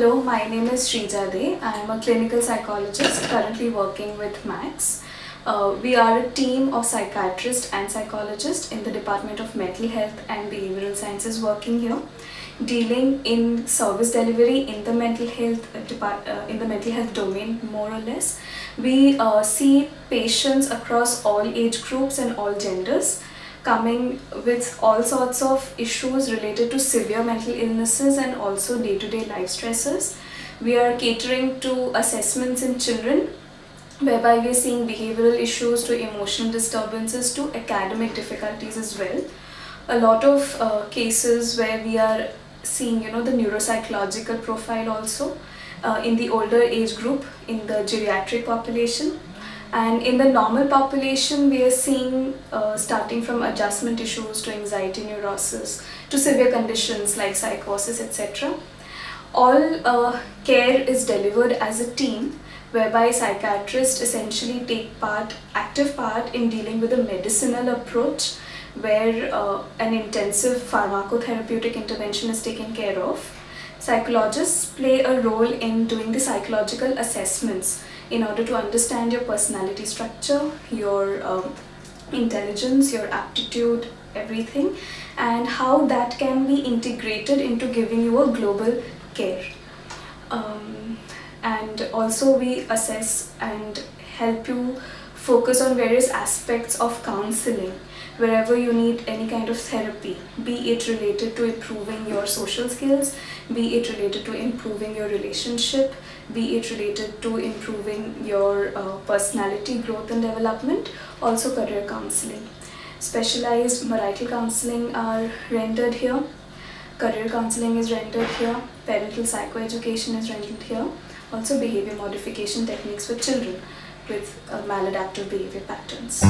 Hello, my name is Shrija De. I am a clinical psychologist currently working with Max. We are a team of psychiatrists and psychologists in the Department of Mental Health and Behavioral Sciences working here, dealing in service delivery in the mental health domain more or less. We see patients across all age groups and all genders, coming with all sorts of issues related to severe mental illnesses and also day-to-day life stresses. We are catering to assessments in children, whereby we are seeing behavioral issues to emotional disturbances to academic difficulties as well. A lot of cases where we are seeing the neuropsychological profile also in the older age group, in the geriatric population. And in the normal population, we are seeing starting from adjustment issues to anxiety neurosis to severe conditions like psychosis, etc. All care is delivered as a team, whereby psychiatrists essentially take active part in dealing with a medicinal approach where an intensive pharmacotherapeutic intervention is taken care of. Psychologists play a role in doing the psychological assessments in order to understand your personality structure, your intelligence, your aptitude, everything, and how that can be integrated into giving you a global care. And also we assess and help you focus on various aspects of counseling wherever you need any kind of therapy, be it related to improving your social skills, be it related to improving your relationship, be it related to improving your personality growth and development, also career counseling. Specialized marital counseling are rendered here, career counseling is rendered here, parental psychoeducation is rendered here, also behavior modification techniques for children with maladaptive behavior patterns.